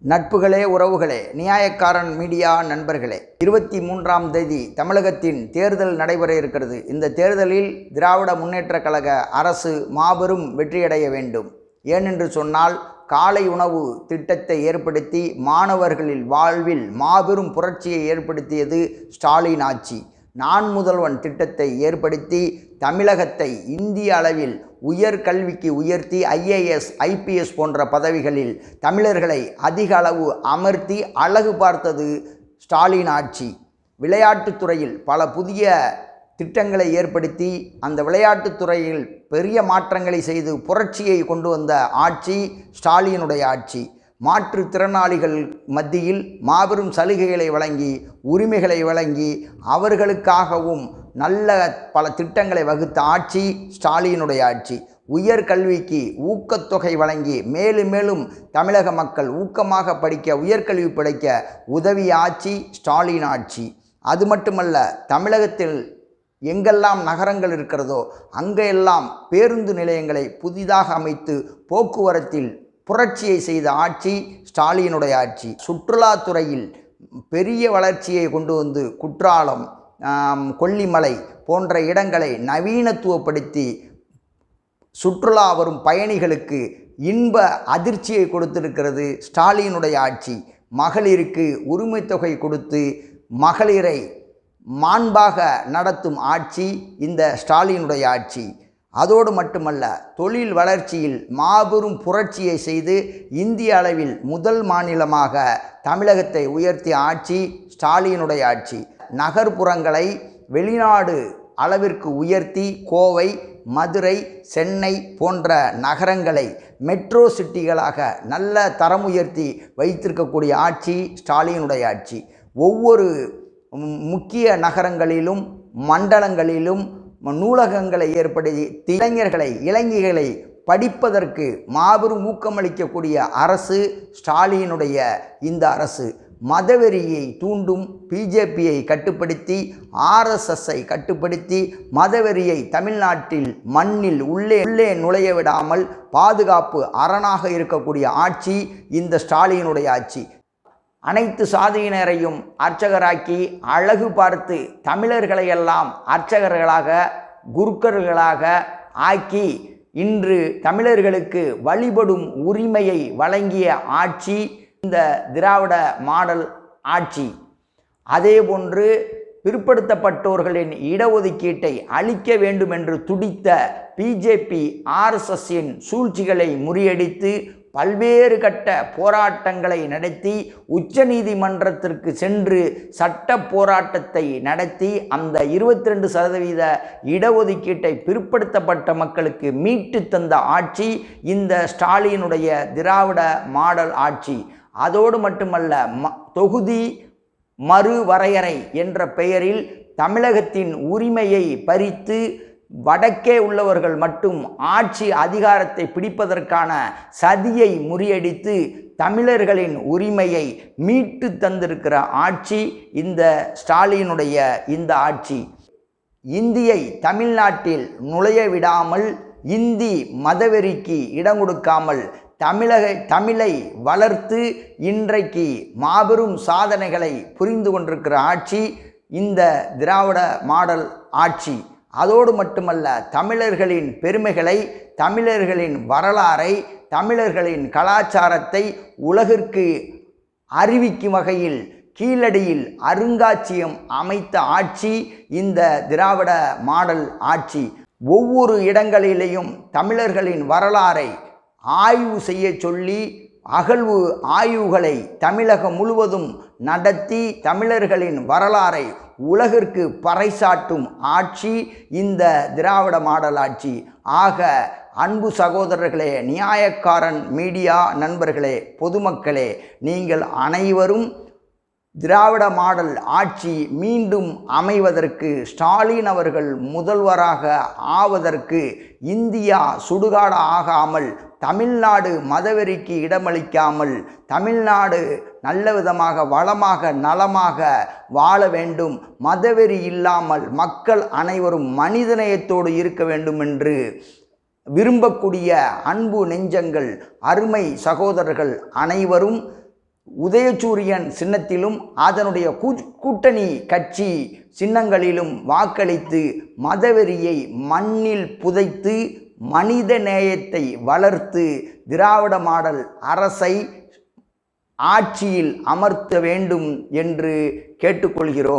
நட்புகளே, உறவுகளே, நியாயக்காரன் மீடியா நண்பர்களே, 23ஆம் தேதி தமிழகத்தின் தேர்தல் நடைபெற இருக்கிறது. இந்த தேர்தலில் திராவிட முன்னேற்றக் கழக அரசு மாபெரும் வெற்றியடைய வேண்டும். ஏனென்று சொன்னால், காலை உணவு திட்டத்தை ஏற்படுத்தி மாணவர்களின் வாழ்வில் மாபெரும் புரட்சியை ஏற்படுத்தியது ஸ்டாலின் ஆட்சி. நான் முதல்வன் திட்டத்தை ஏற்படுத்தி தமிழகத்தை இந்திய அளவில் உயர்கல்விக்கு உயர்த்தி IAS, IPS போன்ற பதவிகளில் தமிழர்களை அதிக அளவு அமர்த்தி அழகு பார்த்தது ஸ்டாலின் ஆட்சி. விளையாட்டுத்துறையில் பல புதிய திட்டங்களை ஏற்படுத்தி அந்த விளையாட்டுத்துறையில் பெரிய மாற்றங்களை செய்து புரட்சியை கொண்டு வந்த ஆட்சி ஸ்டாலினுடைய ஆட்சி. மாற்றுத்திறனாளிகள் மத்தியில் மாபெரும் சலுகைகளை வழங்கி, உரிமைகளை வழங்கி, அவர்களுக்காகவும் நல்ல பல திட்டங்களை வகுத்த ஆட்சி ஸ்டாலினுடைய ஆட்சி. உயர்கல்விக்கு ஊக்கத்தொகை வழங்கி மேலும் மேலும் தமிழக மக்கள் ஊக்கமாக படிக்க, உயர்கல்வி படிக்க உதவிய ஆட்சி ஸ்டாலின் ஆட்சி. அது மட்டுமல்ல, தமிழகத்தில் எங்கெல்லாம் நகரங்கள் இருக்கிறதோ அங்கெல்லாம் பேருந்து நிலையங்களை புதிதாக அமைத்து போக்குவரத்தில் புரட்சியை செய்த ஆட்சி ஸ்டாலினுடைய ஆட்சி. சுற்றுலாத்துறையில் பெரிய வளர்ச்சியை கொண்டு வந்து குற்றாலம், கொல்லிமலை போன்ற இடங்களை நவீனத்துவப்படுத்தி சுற்றுலா வரும் பயணிகளுக்கு இன்ப அதிர்ச்சியை கொடுத்திருக்கிறது ஸ்டாலினுடைய ஆட்சி. மகளிருக்கு உரிமை தொகை கொடுத்து மகளிரை மாண்பாக நடத்தும் ஆட்சி இந்த ஸ்டாலினுடைய ஆட்சி. அதோடு மட்டுமல்ல, தொழில் வளர்ச்சியில் மாபெரும் புரட்சியை செய்து இந்திய அளவில் முதல் மாநிலமாக தமிழகத்தை உயர்த்திய ஆட்சி ஸ்டாலினுடைய ஆட்சி. நகர்ப்புறங்களை வெளிநாடு அளவிற்கு உயர்த்தி கோவை, மதுரை, சென்னை போன்ற நகரங்களை மெட்ரோ சிட்டிகளாக நல்ல தரம் உயர்த்தி வைத்திருக்கக்கூடிய ஆட்சி ஸ்டாலினுடைய ஆட்சி. ஒவ்வொரு முக்கிய நகரங்களிலும் மண்டலங்களிலும் நூலகங்களை ஏற்படுத்தி இளைஞர்களை படிப்பதற்கு மாபெரும் ஊக்கமளிக்கக்கூடிய அரசு ஸ்டாலினுடைய இந்த அரசு. மதவெறியை தூண்டும் பிஜேபியை கட்டுப்படுத்தி, RSSஐ கட்டுப்படுத்தி, மதவெறியை தமிழ்நாட்டில் மண்ணில் உள்ளே நுழைய விடாமல் பாதுகாப்பு அரணாக இருக்கக்கூடிய ஆட்சி இந்த ஸ்டாலினுடைய ஆட்சி. அனைத்து சாதியினரையும் அர்ச்சகராக்கி அழகு பார்த்து தமிழர்களையெல்லாம் அர்ச்சகர்களாக, குருக்கர்களாக ஆக்கி இன்று தமிழர்களுக்கு வழிபடும் உரிமையை வழங்கிய ஆட்சி இந்த திராவிட மாடல் ஆட்சி. அதேபோன்று பிற்படுத்தப்பட்டோர்களின் இடஒதுக்கீட்டை அளிக்க வேண்டும் என்று துடித்த பிஜேபி, RSSஇன் சூழ்ச்சிகளை முறியடித்து பல்வேறு கட்ட போராட்டங்களை நடத்தி உச்சநீதிமன்றத்திற்கு சென்று சட்ட போராட்டத்தை நடத்தி அந்த 22% இடஒதுக்கீட்டை பிற்படுத்தப்பட்ட மக்களுக்கு மீட்டு தந்த ஆட்சி இந்த ஸ்டாலினுடைய திராவிட மாடல் ஆட்சி. அதோடு மட்டுமல்ல, தொகுதி மறுவரையறை என்ற பெயரில் தமிழகத்தின் உரிமையை பறித்து வடக்கே உள்ளவர்கள் மட்டும் ஆட்சி அதிகாரத்தை பிடிப்பதற்கான சதியை முறியடித்து தமிழர்களின் உரிமையை மீட்டு தந்திருக்கிற ஆட்சி இந்த ஸ்டாலினுடைய இந்த ஆட்சி. இந்தியை தமிழ்நாட்டில் நுழைய விடாமல், இந்தி மதவெறிக்கு இடம் கொடுக்காமல் தமிழை வளர்த்து இன்றைக்கு மாபெரும் சாதனைகளை புரிந்து கொண்டிருக்கிற ஆட்சி இந்த திராவிட மாடல் ஆட்சி. அதோடு மட்டுமல்ல, தமிழர்களின் பெருமைகளை, தமிழர்களின் வரலாறை, தமிழர்களின் கலாச்சாரத்தை உலகிற்கு அறிவிக்கும் வகையில் கீழடியில் அருங்காட்சியகம் அமைத்த ஆட்சி இந்த திராவிட மாடல் ஆட்சி. ஒவ்வொரு இடங்களிலேயும் தமிழர்களின் வரலாறை ஆய்வு செய்ய சொல்லி அகழ்வு ஆய்வுகளை தமிழகம் முழுவதும் நடத்தி தமிழர்களின் வரலாறை உலகிற்கு பறைசாட்டும் ஆட்சி இந்த திராவிட மாடல் ஆட்சி. ஆக அன்பு சகோதரர்களே, நியாயக்காரன் மீடியா நண்பர்களே, பொதுமக்களே, நீங்கள் அனைவரும் திராவிட மாடல் ஆட்சி மீண்டும் அமைவதற்கு, ஸ்டாலின் அவர்கள் முதல்வராக ஆவதற்கு, இந்தியா சுடுகாடு ஆகாமல், தமிழ்நாடு மதவெறிக்கு இடமளிக்காமல், தமிழ்நாடு நல்ல விதமாக வளமாக நலமாக வாழ வேண்டும், மதவெறி இல்லாமல் மக்கள் அனைவரும் மனிதநேயத்தோடு இருக்க வேண்டும் என்று விரும்பக்கூடிய அன்பு நெஞ்சங்கள், அருமை சகோதரர்கள் அனைவரும் உதயசூரியன் சின்னத்திலும் அதனுடைய கூட்டணி கட்சி சின்னங்களிலும் வாக்களித்து மதவெறியை மண்ணில் புதைத்து மனித நேயத்தை வளர்த்து திராவிட மாடல் அரசை ஆட்சியில் அமர்த்த வேண்டும் என்று கேட்டுக்கொள்கிறோம்.